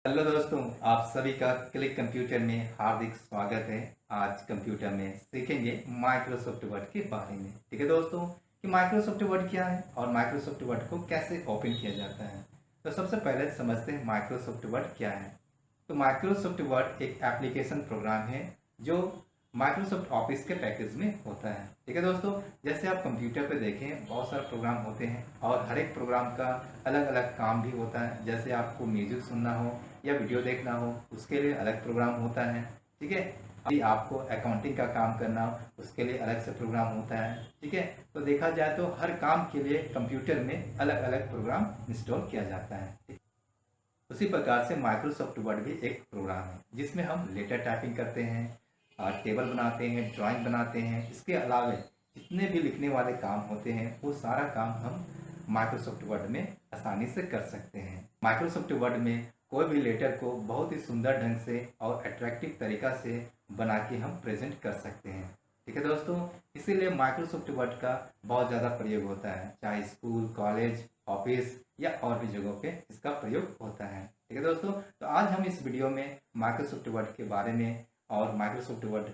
Hello दोस्तों, आप सभी का क्लिक कंप्यूटर में हार्दिक स्वागत है। आज कंप्यूटर में सीखेंगे माइक्रोसॉफ्ट वर्ड के बारे में। ठीक है दोस्तों, कि माइक्रोसॉफ्ट वर्ड क्या है और माइक्रोसॉफ्ट वर्ड को कैसे ओपन किया जाता है। तो सबसे पहले समझते हैं माइक्रोसॉफ्ट वर्ड क्या है। तो माइक्रोसॉफ्ट वर्ड एक एप्लीकेशन प्रोग्राम है जो माइक्रोसॉफ्ट ऑफिस के पैकेज में होता है। ठीक है दोस्तों, जैसे आप कंप्यूटर पे देखें बहुत सारे प्रोग्राम होते हैं और हर एक प्रोग्राम का अलग अलग काम भी होता है। जैसे आपको म्यूजिक सुनना हो या वीडियो देखना हो उसके लिए अलग प्रोग्राम होता है। ठीक है, यदि आपको अकाउंटिंग का काम करना हो उसके लिए अलग से प्रोग्राम होता है। ठीक है, तो देखा जाए तो हर काम के लिए कंप्यूटर में अलग अलग प्रोग्राम इंस्टॉल किया जाता है। उसी प्रकार से माइक्रोसॉफ्ट वर्ड भी एक प्रोग्राम है जिसमें हम लेटर टाइपिंग करते हैं, टेबल बनाते हैं, ड्राइंग बनाते हैं। इसके अलावा जितने भी लिखने वाले काम होते हैं वो सारा काम हम माइक्रोसॉफ्ट वर्ड में आसानी से कर सकते हैं। माइक्रोसॉफ्ट वर्ड में कोई भी लेटर को बहुत ही सुंदर ढंग से और अट्रैक्टिव तरीका से बना के हम प्रेजेंट कर सकते हैं। ठीक है दोस्तों, इसीलिए माइक्रोसॉफ्ट वर्ड का बहुत ज़्यादा प्रयोग होता है, चाहे स्कूल, कॉलेज, ऑफिस या और भी जगहों पे इसका प्रयोग होता है। ठीक है दोस्तों, तो आज हम इस वीडियो में माइक्रोसॉफ्ट वर्ड के बारे में और माइक्रोसॉफ्ट वर्ड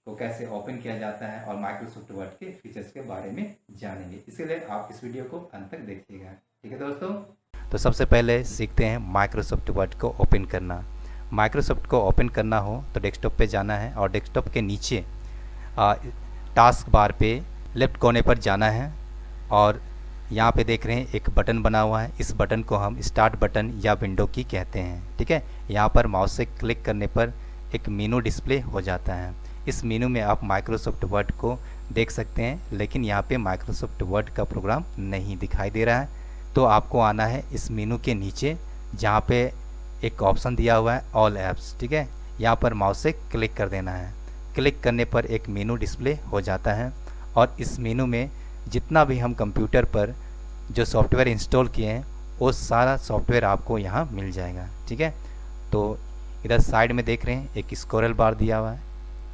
को कैसे ओपन किया जाता है और माइक्रोसॉफ्ट वर्ड के फीचर्स के बारे में जानेंगे। इसीलिए आप इस वीडियो को अंत तक देखिएगा। ठीक है दोस्तों, तो सबसे पहले सीखते हैं माइक्रोसॉफ्ट वर्ड को ओपन करना। माइक्रोसॉफ्ट को ओपन करना हो तो डेस्कटॉप पे जाना है और डेस्कटॉप के नीचे टास्क बार पे लेफ्ट कोने पर जाना है और यहाँ पे देख रहे हैं एक बटन बना हुआ है। इस बटन को हम स्टार्ट बटन या विंडो की कहते हैं। ठीक है, यहाँ पर माउस से क्लिक करने पर एक मेनू डिस्प्ले हो जाता है। इस मेनू में आप माइक्रोसॉफ्ट वर्ड को देख सकते हैं, लेकिन यहाँ पे माइक्रोसॉफ्ट वर्ड का प्रोग्राम नहीं दिखाई दे रहा है। तो आपको आना है इस मेनू के नीचे जहाँ पे एक ऑप्शन दिया हुआ है ऑल ऐप्स। ठीक है, यहाँ पर माउस से क्लिक कर देना है। क्लिक करने पर एक मेनू डिस्प्ले हो जाता है और इस मेनू में जितना भी हम कंप्यूटर पर जो सॉफ्टवेयर इंस्टॉल किए हैं वो सारा सॉफ्टवेयर आपको यहाँ मिल जाएगा। ठीक है, तो इधर साइड में देख रहे हैं एक स्क्रॉल बार दिया हुआ है।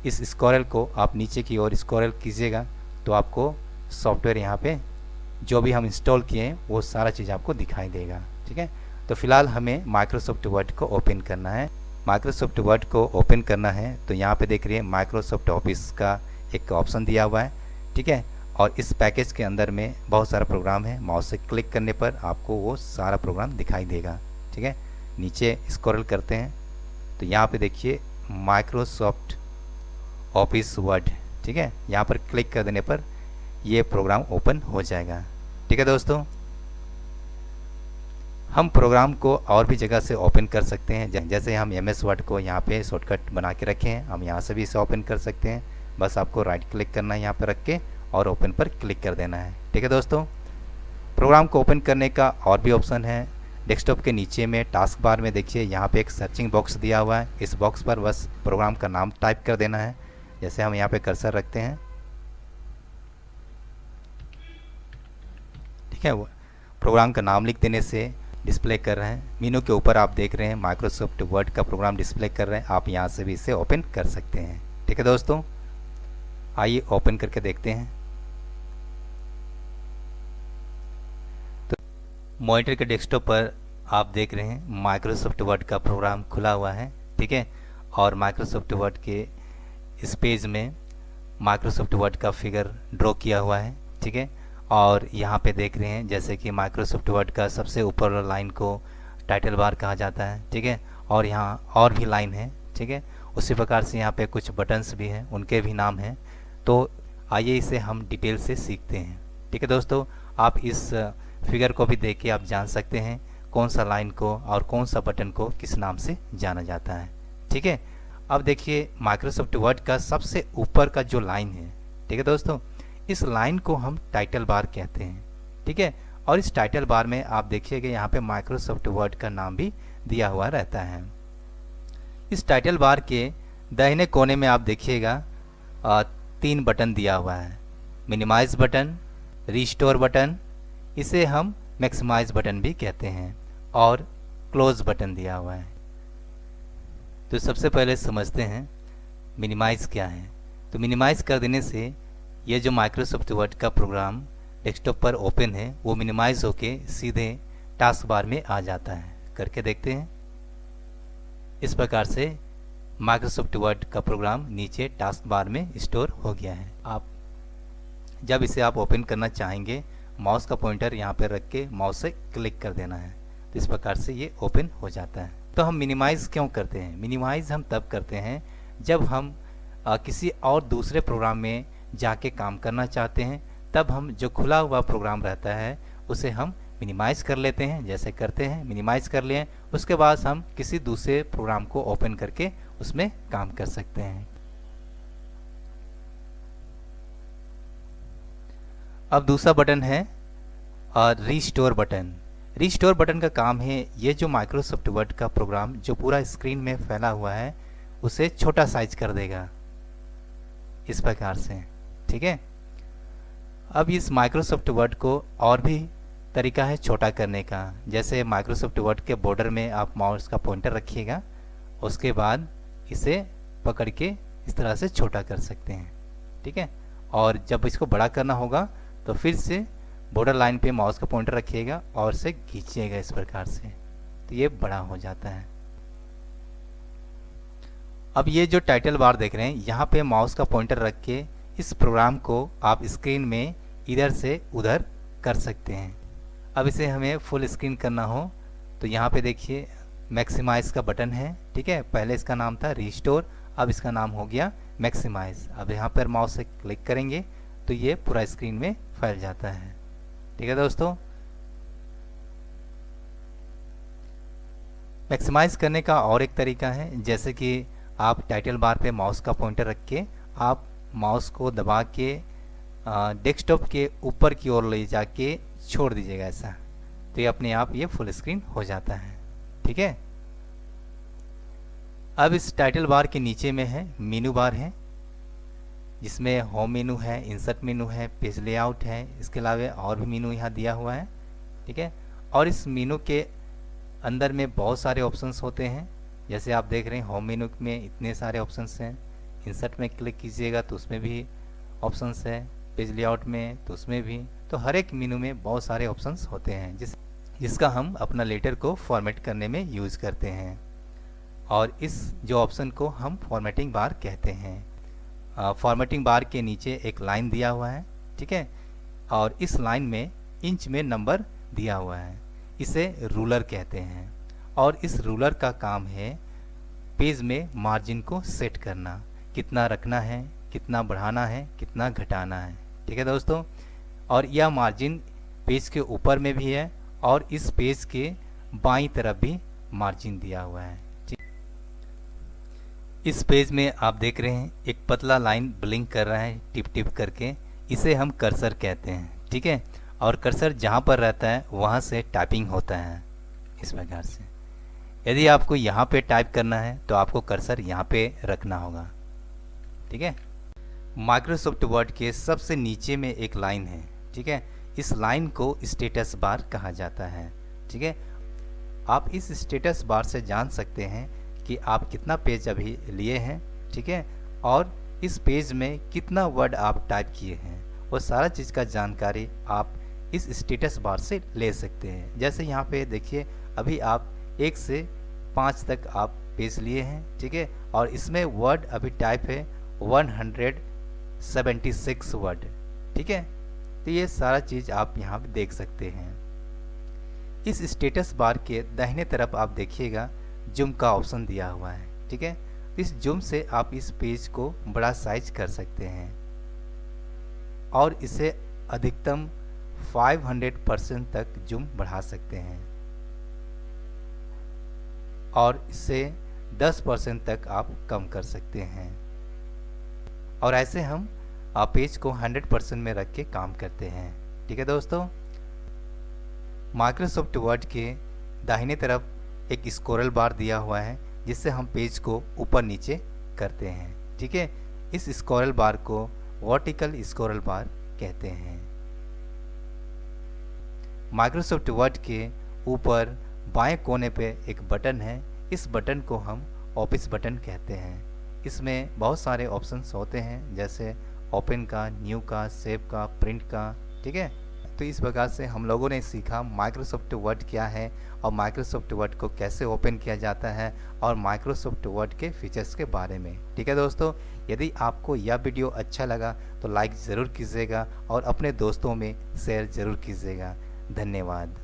इस स्क्रॉल को आप नीचे की ओर स्क्रॉल कीजिएगा तो आपको सॉफ्टवेयर यहाँ पे जो भी हम इंस्टॉल किए हैं वो सारा चीज़ आपको दिखाई देगा। ठीक है, तो फिलहाल हमें माइक्रोसॉफ्ट वर्ड को ओपन करना है। माइक्रोसॉफ्ट वर्ड को ओपन करना है तो यहाँ पे देख रही है माइक्रोसॉफ्ट ऑफिस का एक ऑप्शन दिया हुआ है। ठीक है, और इस पैकेज के अंदर में बहुत सारा प्रोग्राम है। माउस से क्लिक करने पर आपको वो सारा प्रोग्राम दिखाई देगा। ठीक है, नीचे स्क्रॉल करते हैं तो यहाँ पे देखिए माइक्रोसॉफ्ट ऑफिस वर्ड। ठीक है, यहाँ पर क्लिक कर देने पर ये प्रोग्राम ओपन हो जाएगा। ठीक है दोस्तों, हम प्रोग्राम को और भी जगह से ओपन कर सकते हैं। जैसे हम MS वर्ड को यहाँ पे शॉर्टकट बना के रखे हैं, हम यहाँ से भी इसे ओपन कर सकते हैं। बस आपको राइट क्लिक करना है यहाँ पर रख के और ओपन पर क्लिक कर देना है। ठीक है दोस्तों, प्रोग्राम को ओपन करने का और भी ऑप्शन है। डेस्कटॉप के नीचे में टास्क बार में देखिए यहाँ पे एक सर्चिंग बॉक्स दिया हुआ है। इस बॉक्स पर बस प्रोग्राम का नाम टाइप कर देना है। जैसे हम यहाँ पे कर्सर रखते हैं, ठीक है, वो प्रोग्राम का नाम लिख देने से डिस्प्ले कर रहे हैं। मेनू के ऊपर आप देख रहे हैं माइक्रोसॉफ्ट वर्ड का प्रोग्राम डिस्प्ले कर रहे हैं। आप यहाँ से भी इसे ओपन कर सकते हैं। ठीक है दोस्तों, आइए ओपन करके देखते हैं। तो मॉनिटर के डेस्कटॉप पर आप देख रहे हैं माइक्रोसॉफ्ट वर्ड का प्रोग्राम खुला हुआ है। ठीक है, और माइक्रोसॉफ्ट वर्ड के इस पेज में माइक्रोसॉफ्ट वर्ड का फिगर ड्रॉ किया हुआ है। ठीक है, और यहाँ पे देख रहे हैं जैसे कि माइक्रोसॉफ्ट वर्ड का सबसे ऊपर लाइन को टाइटल बार कहा जाता है। ठीक है, और यहाँ और भी लाइन है। ठीक है, उसी प्रकार से यहाँ पे कुछ बटन्स भी हैं, उनके भी नाम हैं। तो आइए इसे हम डिटेल से सीखते हैं। ठीक है दोस्तों, आप इस फिगर को भी देख के आप जान सकते हैं कौन सा लाइन को और कौन सा बटन को किस नाम से जाना जाता है। ठीक है, अब देखिए माइक्रोसॉफ्ट वर्ड का सबसे ऊपर का जो लाइन है, ठीक है दोस्तों, इस लाइन को हम टाइटल बार कहते हैं। ठीक है, और इस टाइटल बार में आप देखिएगा यहाँ पे माइक्रोसॉफ्ट वर्ड का नाम भी दिया हुआ रहता है। इस टाइटल बार के दाहिने कोने में आप देखिएगा 3 बटन दिया हुआ है। मिनिमाइज बटन, रिस्टोर बटन, इसे हम मैक्सिमाइज बटन भी कहते हैं, और क्लोज बटन दिया हुआ है। तो सबसे पहले समझते हैं मिनिमाइज क्या है। तो मिनिमाइज कर देने से ये जो माइक्रोसॉफ्ट वर्ड का प्रोग्राम डेस्कटॉप पर ओपन है वो मिनिमाइज होके सीधे टास्क बार में आ जाता है। करके देखते हैं। इस प्रकार से माइक्रोसॉफ्ट वर्ड का प्रोग्राम नीचे टास्क बार में स्टोर हो गया है। आप जब इसे आप ओपन करना चाहेंगे, माउस का पॉइंटर यहाँ पर रख के माउस से क्लिक कर देना है, तो इस प्रकार से ये ओपन हो जाता है। तो हम मिनिमाइज़ क्यों करते हैं? मिनिमाइज़ हम तब करते हैं जब हम किसी और दूसरे प्रोग्राम में जाके काम करना चाहते हैं, तब हम जो खुला हुआ प्रोग्राम रहता है उसे हम मिनिमाइज़ कर लेते हैं। जैसे करते हैं, मिनिमाइज़ कर लिए, उसके बाद हम किसी दूसरे प्रोग्राम को ओपन करके उसमें काम कर सकते हैं। अब दूसरा बटन है रीस्टोर बटन। रीस्टोर बटन का काम है, ये जो माइक्रोसॉफ्ट वर्ड का प्रोग्राम जो पूरा स्क्रीन में फैला हुआ है उसे छोटा साइज कर देगा, इस प्रकार से। ठीक है। अब इस माइक्रोसॉफ्ट वर्ड को और भी तरीका है छोटा करने का। जैसे माइक्रोसॉफ्ट वर्ड के बॉर्डर में आप माउस का पॉइंटर रखिएगा, उसके बाद इसे पकड़ के इस तरह से छोटा कर सकते हैं। ठीक है। और जब इसको बड़ा करना होगा तो फिर से बॉर्डर लाइन पे माउस का पॉइंटर रखिएगा और से खींचिएगा इस प्रकार से, तो ये बड़ा हो जाता है। अब ये जो टाइटल बार देख रहे हैं, यहाँ पे माउस का पॉइंटर रख के इस प्रोग्राम को आप स्क्रीन में इधर से उधर कर सकते हैं। अब इसे हमें फुल स्क्रीन करना हो तो यहाँ पे देखिए मैक्सिमाइज़ का बटन है। ठीक है। पहले इसका नाम था रिस्टोर, अब इसका नाम हो गया मैक्सिमाइज़। अब यहाँ पर माउस से क्लिक करेंगे तो ये पूरा स्क्रीन में फैल जाता है। ठीक है दोस्तों। मैक्सिमाइज़ करने का और एक तरीका है, जैसे कि आप टाइटल बार पे माउस का पॉइंटर रख के आप माउस को दबा के डेस्कटॉप के ऊपर की ओर ले जाके छोड़ दीजिएगा ऐसा, तो ये अपने आप ये फुल स्क्रीन हो जाता है। ठीक है। अब इस टाइटल बार के नीचे में है मेनू बार है, जिसमें होम मेनू है, इंसर्ट मेनू है, पेज लेआउट है, इसके अलावा और भी मेनू यहाँ दिया हुआ है। ठीक है। और इस मेनू के अंदर में बहुत सारे ऑप्शंस होते हैं। जैसे आप देख रहे हैं होम मेनू में इतने सारे ऑप्शंस हैं, इंसर्ट में क्लिक कीजिएगा तो उसमें भी ऑप्शंस है, पेज लेआउट में तो उसमें भी। तो हर एक मेनू में बहुत सारे ऑप्शंस होते हैं जिसका हम अपना लेटर को फॉर्मेट करने में यूज़ करते हैं, और इस जो ऑप्शन को हम फॉर्मेटिंग बार कहते हैं। फॉर्मेटिंग बार के नीचे एक लाइन दिया हुआ है। ठीक है। और इस लाइन में इंच में नंबर दिया हुआ है, इसे रूलर कहते हैं। और इस रूलर का काम है पेज में मार्जिन को सेट करना, कितना रखना है, कितना बढ़ाना है, कितना घटाना है। ठीक है दोस्तों। और यह मार्जिन पेज के ऊपर में भी है और इस पेज के बाईं तरफ भी मार्जिन दिया हुआ है। इस पेज में आप देख रहे हैं एक पतला लाइन ब्लिंक कर रहा है टिप टिप करके, इसे हम कर्सर कहते हैं। ठीक है। और कर्सर जहाँ पर रहता है वहाँ से टाइपिंग होता है इस प्रकार से। यदि आपको यहाँ पे टाइप करना है तो आपको कर्सर यहाँ पे रखना होगा। ठीक है। माइक्रोसॉफ्ट वर्ड के सबसे नीचे में एक लाइन है। ठीक है। इस लाइन को स्टेटस बार कहा जाता है। ठीक है। आप इस स्टेटस बार से जान सकते हैं कि आप कितना पेज अभी लिए हैं। ठीक है। और इस पेज में कितना वर्ड आप टाइप किए हैं, वो सारा चीज़ का जानकारी आप इस स्टेटस बार से ले सकते हैं। जैसे यहाँ पे देखिए अभी आप 1 से 5 तक आप पेज लिए हैं। ठीक है। और इसमें वर्ड अभी टाइप है 176 वर्ड। ठीक है। तो ये सारा चीज़ आप यहाँ पे देख सकते हैं। इस स्टेटस बार के दाहिने तरफ आप देखिएगा जूम का ऑप्शन दिया हुआ है। ठीक है। इस जूम से आप इस पेज को बड़ा साइज कर सकते हैं और इसे अधिकतम 500% तक जूम बढ़ा सकते हैं और इसे 10% तक आप कम कर सकते हैं। और ऐसे हम पेज को 100% में रख के काम करते हैं। ठीक है दोस्तों। माइक्रोसॉफ्ट वर्ड के दाहिने तरफ एक स्क्रॉल बार दिया हुआ है जिससे हम पेज को ऊपर नीचे करते हैं। ठीक है। इस स्क्रॉल बार को वर्टिकल स्क्रॉल बार कहते हैं। माइक्रोसॉफ्ट वर्ड के ऊपर बाएं कोने पे एक बटन है, इस बटन को हम ऑफिस बटन कहते हैं। इसमें बहुत सारे ऑप्शंस होते हैं, जैसे ओपन का, न्यू का, सेव का, प्रिंट का। ठीक है। तो इस प्रकार से हम लोगों ने सीखा माइक्रोसॉफ्ट वर्ड क्या है और माइक्रोसॉफ्ट वर्ड को कैसे ओपन किया जाता है और माइक्रोसॉफ्ट वर्ड के फीचर्स के बारे में। ठीक है दोस्तों, यदि आपको यह वीडियो अच्छा लगा तो लाइक ज़रूर कीजिएगा और अपने दोस्तों में शेयर ज़रूर कीजिएगा। धन्यवाद।